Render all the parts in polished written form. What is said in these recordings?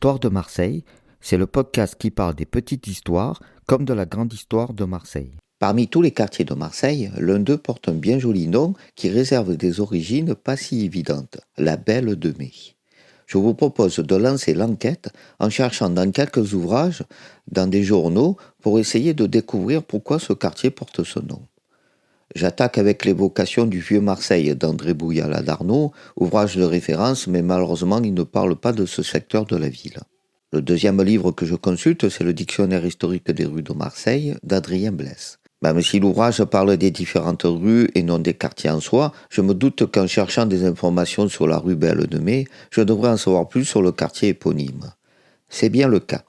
Histoire de Marseille, c'est le podcast qui parle des petites histoires comme de la grande histoire de Marseille. Parmi tous les quartiers de Marseille, l'un d'eux porte un bien joli nom qui réserve des origines pas si évidentes, la Belle de Mai. Je vous propose de lancer l'enquête en cherchant dans quelques ouvrages, dans des journaux, pour essayer de découvrir pourquoi ce quartier porte ce nom. J'attaque avec l'évocation du Vieux Marseille d'André Bouillat-Ladarnaud, ouvrage de référence, mais malheureusement il ne parle pas de ce secteur de la ville. Le deuxième livre que je consulte, c'est le Dictionnaire historique des rues de Marseille d'Adrien Blaise. Même si l'ouvrage parle des différentes rues et non des quartiers en soi, je me doute qu'en cherchant des informations sur la rue Belle de Mai, je devrais en savoir plus sur le quartier éponyme. C'est bien le cas.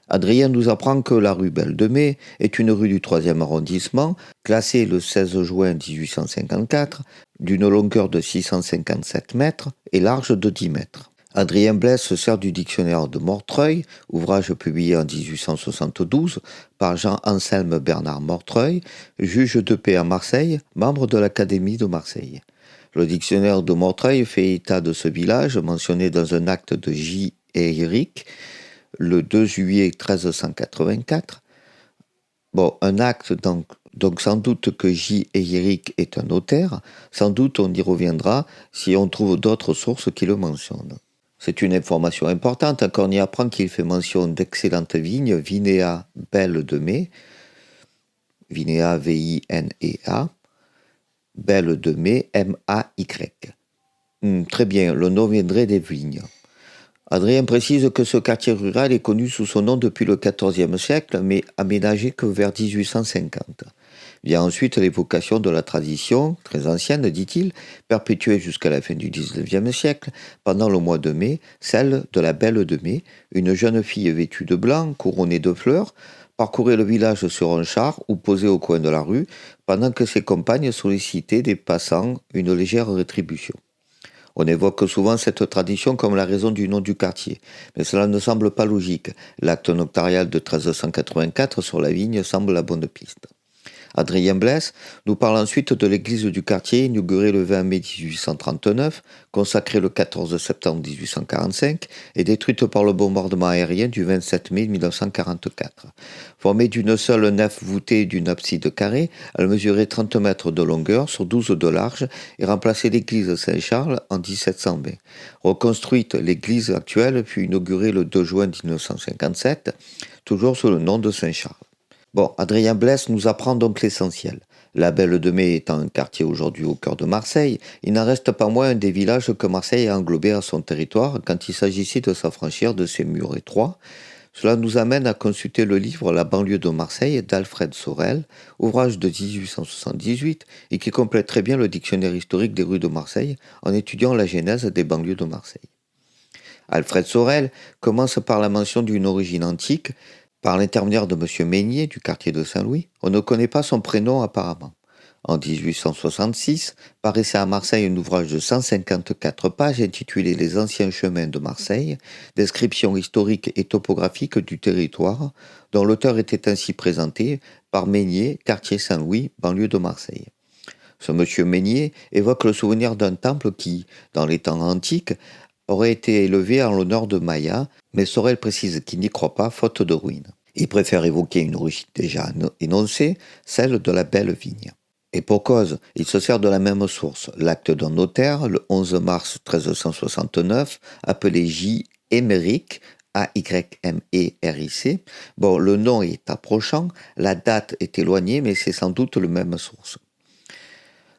Adrien nous apprend que la rue Belle de Mai est une rue du 3e arrondissement, classée le 16 juin 1854, d'une longueur de 657 mètres et large de 10 mètres. Adrien Blaise se sert du dictionnaire de Mortreuil, ouvrage publié en 1872 par Jean-Anselme Bernard Mortreuil, juge de paix à Marseille, membre de l'Académie de Marseille. Le dictionnaire de Mortreuil fait état de ce village mentionné dans un acte de J. Eyrick, le 2 juillet 1384. Un acte donc sans doute que J. Eyrick est un notaire, sans doute on y reviendra si on trouve d'autres sources qui le mentionnent. C'est une information importante quand on y apprend qu'il fait mention d'excellentes vignes, Vinéa Belle de Mai, Vinéa V-I-N-E-A, Belle de Mai M-A-Y. Très bien, le nom viendrait des vignes. Adrien précise que ce quartier rural est connu sous son nom depuis le XIVe siècle, mais aménagé que vers 1850. Vient ensuite l'évocation de la tradition, très ancienne, dit-il, perpétuée jusqu'à la fin du XIXe siècle, pendant le mois de mai, celle de la Belle de Mai, une jeune fille vêtue de blanc, couronnée de fleurs, parcourait le village sur un char ou posait au coin de la rue, pendant que ses compagnes sollicitaient des passants une légère rétribution. On évoque souvent cette tradition comme la raison du nom du quartier, mais cela ne semble pas logique. L'acte notarial de 1384 sur la vigne semble la bonne piste. Adrien Blaise nous parle ensuite de l'église du quartier, inaugurée le 20 mai 1839, consacrée le 14 septembre 1845 et détruite par le bombardement aérien du 27 mai 1944. Formée d'une seule nef voûtée et d'une abside carrée, elle mesurait 30 mètres de longueur sur 12 de large et remplaçait l'église Saint-Charles en 1720. Reconstruite, l'église actuelle fut inaugurée le 2 juin 1957, toujours sous le nom de Saint-Charles. Adrien Blaise nous apprend donc l'essentiel. La Belle de Mai étant un quartier aujourd'hui au cœur de Marseille, il n'en reste pas moins un des villages que Marseille a englobé à son territoire quand il s'agissait de s'affranchir de ses murs étroits. Cela nous amène à consulter le livre La banlieue de Marseille d'Alfred Sorel, ouvrage de 1878 et qui complète très bien le dictionnaire historique des rues de Marseille en étudiant la genèse des banlieues de Marseille. Alfred Sorel commence par la mention d'une origine antique. Par l'intermédiaire de M. Meignier du quartier de Saint-Louis, on ne connaît pas son prénom apparemment. En 1866, paraissait à Marseille un ouvrage de 154 pages intitulé Les anciens chemins de Marseille, description historique et topographique du territoire, dont l'auteur était ainsi présenté par Meignier, quartier Saint-Louis, banlieue de Marseille. Ce M. Meignier évoque le souvenir d'un temple qui, dans les temps antiques, aurait été élevé en l'honneur de Maya, mais Sorel précise qu'il n'y croit pas, faute de ruines. Il préfère évoquer une origine déjà énoncée, celle de la Belle Vigne. Et pour cause, il se sert de la même source, l'acte d'un notaire, le 11 mars 1369, appelé J. Émeric, A-Y-M-E-R-I-C. Le nom est approchant, la date est éloignée, mais c'est sans doute la même source.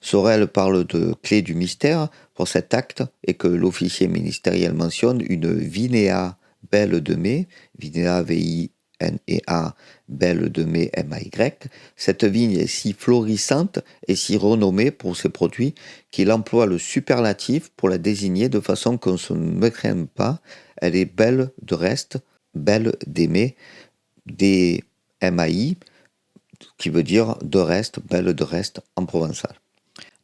Sorel parle de clé du mystère pour cet acte et que l'officier ministériel mentionne une Vinéa Belle de Mai, Vinéa V-I-N-E-A, Belle de Mai M-A-Y. Cette vigne est si florissante et si renommée pour ses produits qu'il emploie le superlatif pour la désigner de façon qu'on ne se méprenne pas. Elle est belle de reste, belle d'aimer, D-M-A-I, qui veut dire de reste, belle de reste en provençal.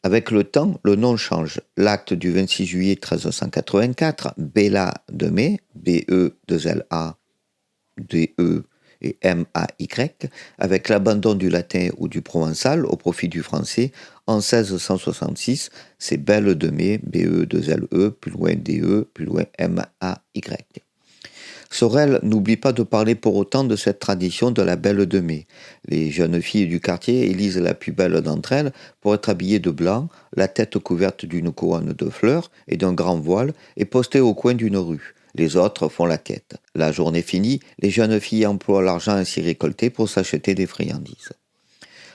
Avec le temps, le nom change. L'acte du 26 juillet 1384, Bella de Mai, B-E-2-L-A, D-E et M-A-Y, avec l'abandon du latin ou du provençal au profit du français, en 1666, c'est Belle de Mai, B-E-2-L-E, plus loin D-E, plus loin M-A-Y. Sorel n'oublie pas de parler pour autant de cette tradition de la Belle de Mai. Les jeunes filles du quartier élisent la plus belle d'entre elles pour être habillées de blanc, la tête couverte d'une couronne de fleurs et d'un grand voile et postées au coin d'une rue. Les autres font la quête. La journée finie, les jeunes filles emploient l'argent ainsi récolté pour s'acheter des friandises.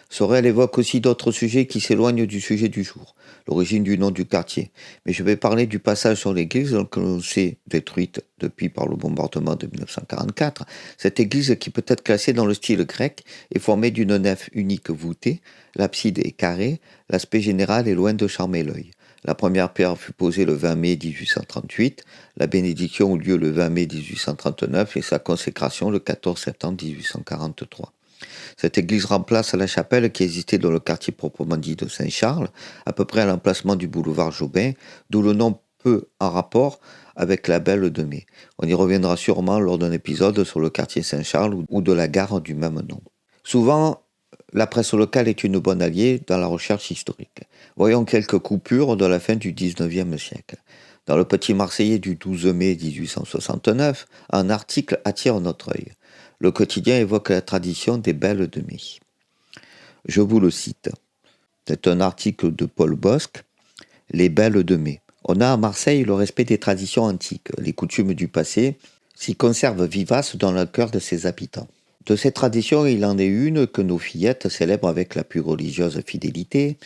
Sorel évoque aussi d'autres sujets qui s'éloignent du sujet du jour, l'origine du nom du quartier. Mais je vais parler du passage sur l'église que l'on sait détruite depuis par le bombardement de 1944. Cette église qui peut être classée dans le style grec est formée d'une nef unique voûtée, l'abside est carrée, l'aspect général est loin de charmer l'œil. La première pierre fut posée le 20 mai 1838, la bénédiction eut lieu le 20 mai 1839 et sa consécration le 14 septembre 1843. Cette église remplace la chapelle qui existait dans le quartier proprement dit de Saint-Charles, à peu près à l'emplacement du boulevard Jobin, d'où le nom peu en rapport avec la Belle de Mai. On y reviendra sûrement lors d'un épisode sur le quartier Saint-Charles ou de la gare du même nom. Souvent, la presse locale est une bonne alliée dans la recherche historique. Voyons quelques coupures de la fin du XIXe siècle. Dans le Petit Marseillais du 12 mai 1869, un article attire notre œil. Le quotidien évoque la tradition des Belles de Mai. Je vous le cite. C'est un article de Paul Bosc, Les Belles de Mai. On a à Marseille le respect des traditions antiques. Les coutumes du passé s'y conservent vivaces dans le cœur de ses habitants. De ces traditions, il en est une que nos fillettes célèbrent avec la plus religieuse fidélité,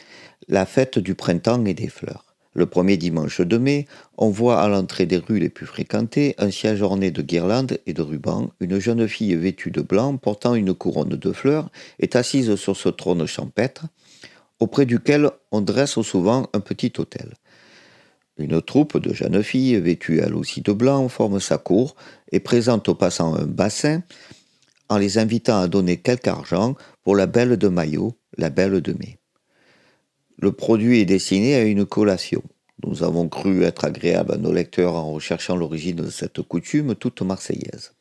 la fête du printemps et des fleurs. Le premier dimanche de mai, on voit à l'entrée des rues les plus fréquentées un siège orné de guirlandes et de rubans. Une jeune fille vêtue de blanc, portant une couronne de fleurs, est assise sur ce trône champêtre, auprès duquel on dresse souvent un petit autel. Une troupe de jeunes filles, vêtues elles aussi de blanc, forme sa cour et présente aux passants un bassin, en les invitant à donner quelque argent pour la Belle de Maillot, la Belle de Mai. Le produit est destiné à une collation. Nous avons cru être agréable à nos lecteurs en recherchant l'origine de cette coutume toute marseillaise.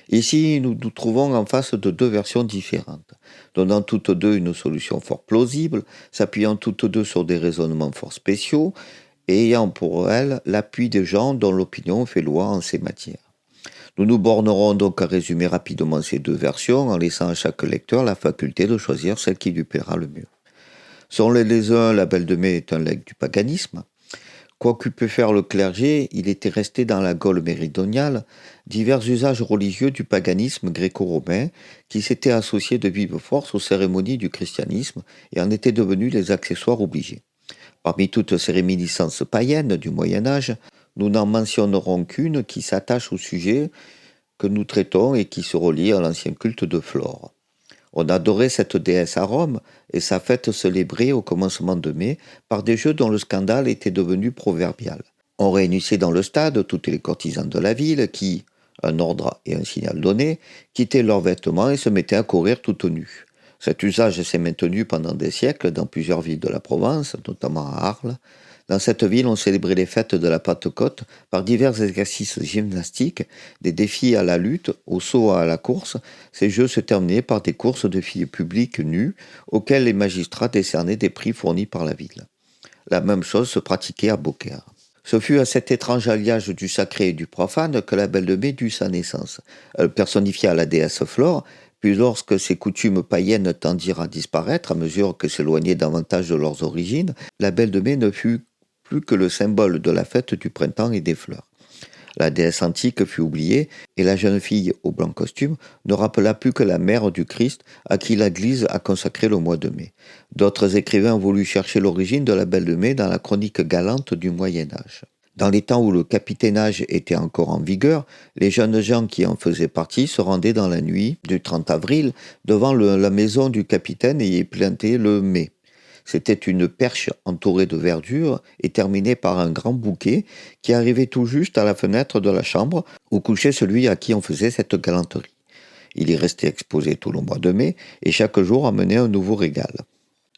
Ici, nous nous trouvons en face de deux versions différentes, donnant toutes deux une solution fort plausible, s'appuyant toutes deux sur des raisonnements fort spéciaux et ayant pour elles l'appui des gens dont l'opinion fait loi en ces matières. Nous nous bornerons donc à résumer rapidement ces deux versions en laissant à chaque lecteur la faculté de choisir celle qui lui plaira le mieux. Selon les uns, la Belle de Mai est un legs du paganisme. Quoi qu'eût pu faire le clergé, il était resté dans la Gaule méridionale divers usages religieux du paganisme gréco-romain qui s'étaient associés de vive force aux cérémonies du christianisme et en étaient devenus les accessoires obligés. Parmi toutes ces réminiscences païennes du Moyen-Âge, nous n'en mentionnerons qu'une qui s'attache au sujet que nous traitons et qui se relie à l'ancien culte de Flore. On adorait cette déesse à Rome et sa fête célébrée au commencement de mai par des jeux dont le scandale était devenu proverbial. On réunissait dans le stade toutes les courtisanes de la ville qui, un ordre et un signal donné, quittaient leurs vêtements et se mettaient à courir toutes nues. Cet usage s'est maintenu pendant des siècles dans plusieurs villes de la Provence, notamment à Arles. Dans cette ville, on célébrait les fêtes de la Pentecôte par divers exercices gymnastiques, des défis à la lutte, au saut à la course. Ces jeux se terminaient par des courses de filles publiques nues, auxquelles les magistrats décernaient des prix fournis par la ville. La même chose se pratiquait à Beaucaire. Ce fut à cet étrange alliage du sacré et du profane que la Belle de Mai dut sa naissance. Elle personnifia la déesse Flore, puis lorsque ces coutumes païennes tendirent à disparaître à mesure que s'éloignaient davantage de leurs origines, la Belle de Mai ne fut plus que le symbole de la fête du printemps et des fleurs. La déesse antique fut oubliée et la jeune fille au blanc costume ne rappela plus que la mère du Christ à qui l'Église a consacré le mois de mai. D'autres écrivains ont voulu chercher l'origine de la Belle de Mai dans la chronique galante du Moyen-Âge. Dans les temps où le capitainage était encore en vigueur, les jeunes gens qui en faisaient partie se rendaient dans la nuit du 30 avril devant la maison du capitaine et y plantaient le mai. C'était une perche entourée de verdure et terminée par un grand bouquet qui arrivait tout juste à la fenêtre de la chambre où couchait celui à qui on faisait cette galanterie. Il y restait exposé tout le mois de mai et chaque jour amenait un nouveau régal.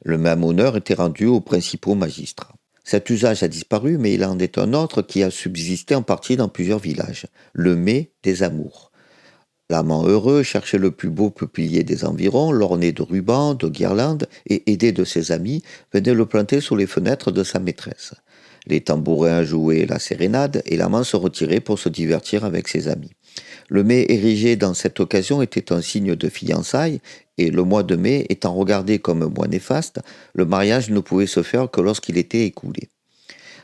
Le même honneur était rendu aux principaux magistrats. Cet usage a disparu, mais il en est un autre qui a subsisté en partie dans plusieurs villages, le mai des amours. L'amant heureux cherchait le plus beau peuplier des environs, l'orné de rubans, de guirlandes, et aidé de ses amis, venait le planter sous les fenêtres de sa maîtresse. Les tambourins jouaient la sérénade et l'amant se retirait pour se divertir avec ses amis. Le mai érigé dans cette occasion était un signe de fiançailles, et le mois de mai étant regardé comme un mois néfaste, le mariage ne pouvait se faire que lorsqu'il était écoulé.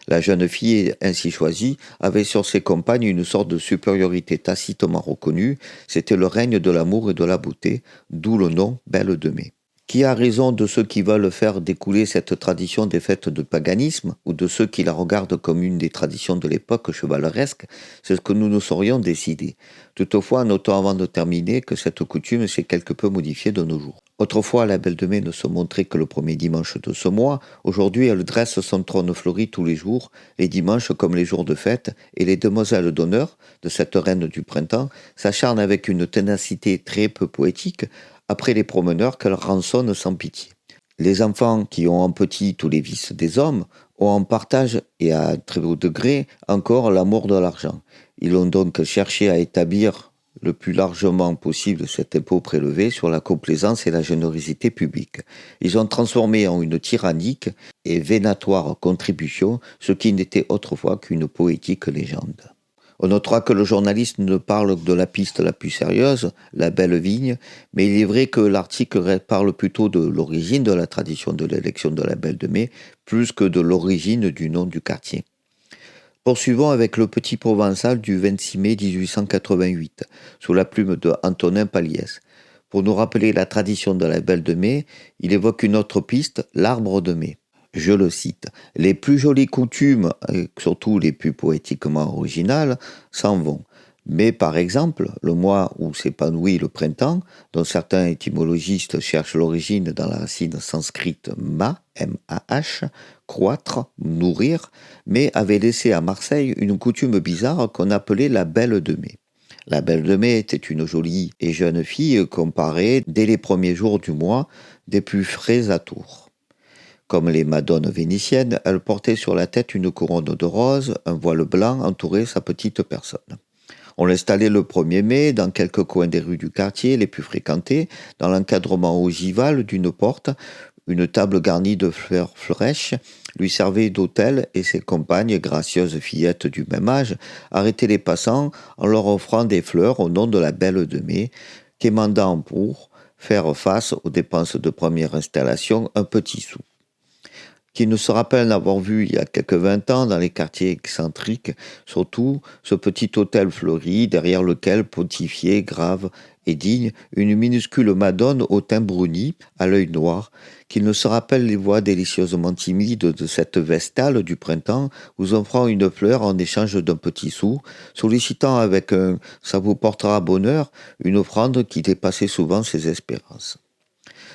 La jeune fille ainsi choisie avait sur ses compagnes une sorte de supériorité tacitement reconnue, c'était le règne de l'amour et de la beauté, d'où le nom Belle de Mai. Qui a raison de ceux qui veulent faire découler cette tradition des fêtes de paganisme ou de ceux qui la regardent comme une des traditions de l'époque chevaleresque, c'est ce que nous ne saurions décider. Toutefois, notons avant de terminer que cette coutume s'est quelque peu modifiée de nos jours. Autrefois, la Belle de Mai ne se montrait que le premier dimanche de ce mois. Aujourd'hui, elle dresse son trône fleuri tous les jours, les dimanches comme les jours de fête, et les demoiselles d'honneur de cette reine du printemps s'acharnent avec une ténacité très peu poétique après les promeneurs qu'elle rançonne sans pitié. Les enfants qui ont en petit tous les vices des hommes ont en partage et à très haut degré encore l'amour de l'argent. Ils ont donc cherché à établir le plus largement possible cet impôt prélevé sur la complaisance et la générosité publique. Ils ont transformé en une tyrannique et vénatoire contribution ce qui n'était autrefois qu'une poétique légende. On notera que le journaliste ne parle que de la piste la plus sérieuse, la belle vigne, mais il est vrai que l'article parle plutôt de l'origine de la tradition de l'élection de la Belle de Mai, plus que de l'origine du nom du quartier. Poursuivons avec le Petit Provençal du 26 mai 1888, sous la plume de Antonin Paliès. Pour nous rappeler la tradition de la Belle de Mai, il évoque une autre piste, l'arbre de mai. Je le cite, les plus jolies coutumes, et surtout les plus poétiquement originales, s'en vont. Mais par exemple, le mois où s'épanouit le printemps, dont certains étymologistes cherchent l'origine dans la racine sanscrite ma, M-A-H, croître, nourrir, mais avait laissé à Marseille une coutume bizarre qu'on appelait la Belle de Mai. La Belle de Mai était une jolie et jeune fille comparée, dès les premiers jours du mois, des plus frais à Tours. Comme les madones vénitiennes, elle portait sur la tête une couronne de roses, un voile blanc entourait sa petite personne. On l'installait le 1er mai dans quelques coins des rues du quartier les plus fréquentés, dans l'encadrement ogival d'une porte. Une table garnie de fleurs fraîches lui servait d'autel et ses compagnes, gracieuses fillettes du même âge, arrêtaient les passants en leur offrant des fleurs au nom de la Belle de Mai, quémandant pour faire face aux dépenses de première installation un petit sou. Qui ne se rappelle n'avoir vu il y a quelques 20 ans dans les quartiers excentriques, surtout ce petit hôtel fleuri derrière lequel pontifiait, grave et digne, une minuscule madone au teint bruni, à l'œil noir, qu'il ne se rappelle les voix délicieusement timides de cette vestale du printemps, vous offrant une fleur en échange d'un petit sou, sollicitant avec un « ça vous portera bonheur » une offrande qui dépassait souvent ses espérances.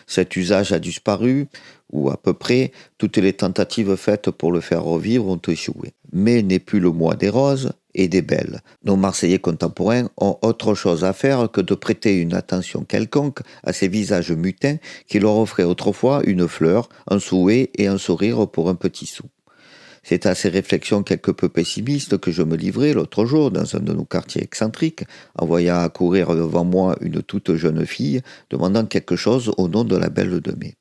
Cet usage a disparu, ou à peu près, toutes les tentatives faites pour le faire revivre ont échoué. Mais n'est plus le mois des roses et des belles. Nos Marseillais contemporains ont autre chose à faire que de prêter une attention quelconque à ces visages mutins qui leur offraient autrefois une fleur, un souhait et un sourire pour un petit sou. C'est à ces réflexions quelque peu pessimistes que je me livrais l'autre jour dans un de nos quartiers excentriques, en voyant accourir devant moi une toute jeune fille, demandant quelque chose au nom de la Belle de Mai.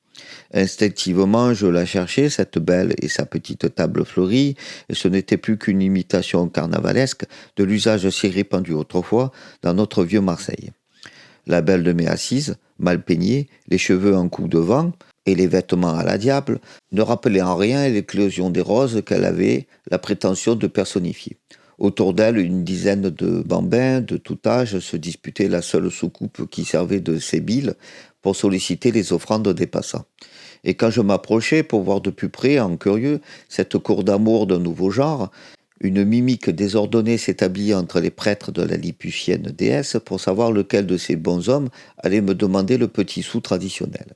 Instinctivement, je la cherchais, cette belle et sa petite table fleurie, et ce n'était plus qu'une imitation carnavalesque de l'usage si répandu autrefois dans notre vieux Marseille. La Belle de Mai assise, mal peignée, les cheveux en coup de vent, et les vêtements à la diable, ne rappelaient en rien l'éclosion des roses qu'elle avait la prétention de personnifier. Autour d'elle, une dizaine de bambins de tout âge se disputaient la seule soucoupe qui servait de sébile pour solliciter les offrandes des passants. Et quand je m'approchais pour voir de plus près, en curieux, cette cour d'amour d'un nouveau genre, une mimique désordonnée s'établit entre les prêtres de la lilliputienne déesse pour savoir lequel de ces bons hommes allait me demander le petit sou traditionnel.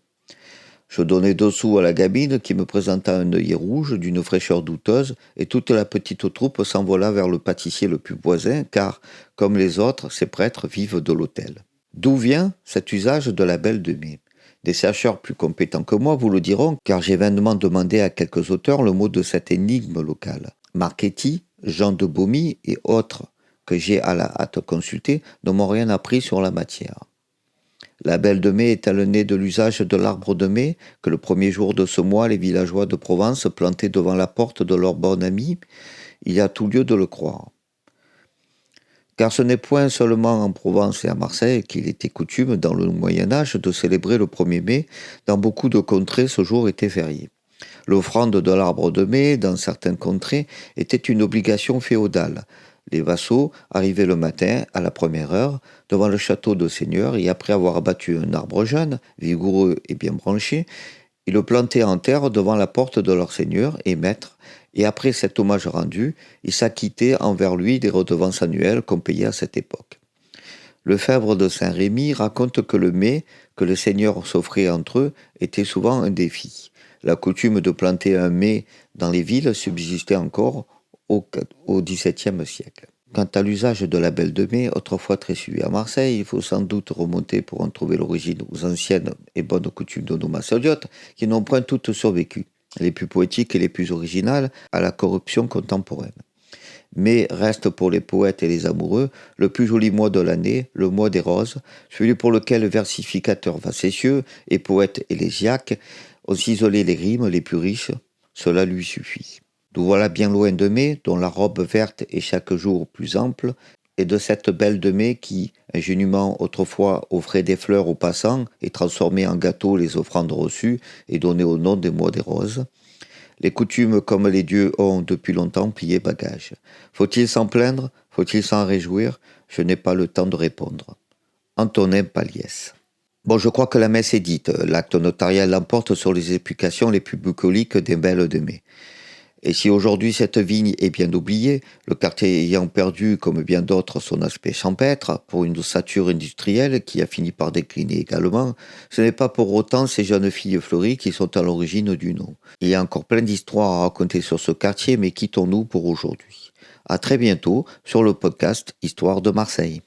Je donnai 2 sous à la gamine qui me présenta un œillet rouge d'une fraîcheur douteuse et toute la petite troupe s'envola vers le pâtissier le plus voisin car, comme les autres, ces prêtres vivent de l'autel. D'où vient cet usage de la Belle de Mai ? Des chercheurs plus compétents que moi vous le diront car j'ai vainement demandé à quelques auteurs le mot de cette énigme locale. Marchetti, Jean de Beaumy et autres que j'ai à la hâte consultés ne m'ont rien appris sur la matière. La Belle de Mai est-elle née de l'usage de l'arbre de mai que le premier jour de ce mois les villageois de Provence plantaient devant la porte de leur bon ami ? Il y a tout lieu de le croire. Car ce n'est point seulement en Provence et à Marseille qu'il était coutume, dans le Moyen-Âge, de célébrer le 1er mai. Dans beaucoup de contrées, ce jour était férié. L'offrande de l'arbre de mai, dans certaines contrées, était une obligation féodale. Les vassaux arrivaient le matin, à la première heure, devant le château de seigneur, et après avoir abattu un arbre jeune, vigoureux et bien branché, ils le plantaient en terre devant la porte de leur seigneur et maître, et après cet hommage rendu, ils s'acquittaient envers lui des redevances annuelles qu'on payait à cette époque. Lefebvre de Saint-Rémy raconte que le mai que les seigneurs s'offraient entre eux était souvent un défi. La coutume de planter un mai dans les villes subsistait encore au XVIIe siècle. Quant à l'usage de la Belle de Mai, autrefois très suivi à Marseille, il faut sans doute remonter pour en trouver l'origine aux anciennes et bonnes coutumes de nos massaliotes qui n'ont point toutes survécu, les plus poétiques et les plus originales, à la corruption contemporaine. Mais reste pour les poètes et les amoureux le plus joli mois de l'année, le mois des roses, celui pour lequel versificateurs facétieux et poètes élégiaques ont isolé les rimes les plus riches, cela lui suffit. Nous voilà bien loin de mai, dont la robe verte est chaque jour plus ample, et de cette belle de mai qui, ingénument autrefois offrait des fleurs aux passants et transformait en gâteaux les offrandes reçues et donnait au nom des mois des roses. Les coutumes comme les dieux ont depuis longtemps plié bagage. Faut-il s'en plaindre? Faut-il s'en réjouir? Je n'ai pas le temps de répondre. Antonin Paliès. Bon, je crois que la messe est dite. L'acte notarial l'emporte sur les explications les plus bucoliques des belles de mai. Et si aujourd'hui cette vigne est bien oubliée, le quartier ayant perdu, comme bien d'autres, son aspect champêtre pour une ossature industrielle qui a fini par décliner également, ce n'est pas pour autant ces jeunes filles fleuries qui sont à l'origine du nom. Il y a encore plein d'histoires à raconter sur ce quartier, mais quittons-nous pour aujourd'hui. À très bientôt sur le podcast Histoire de Marseille.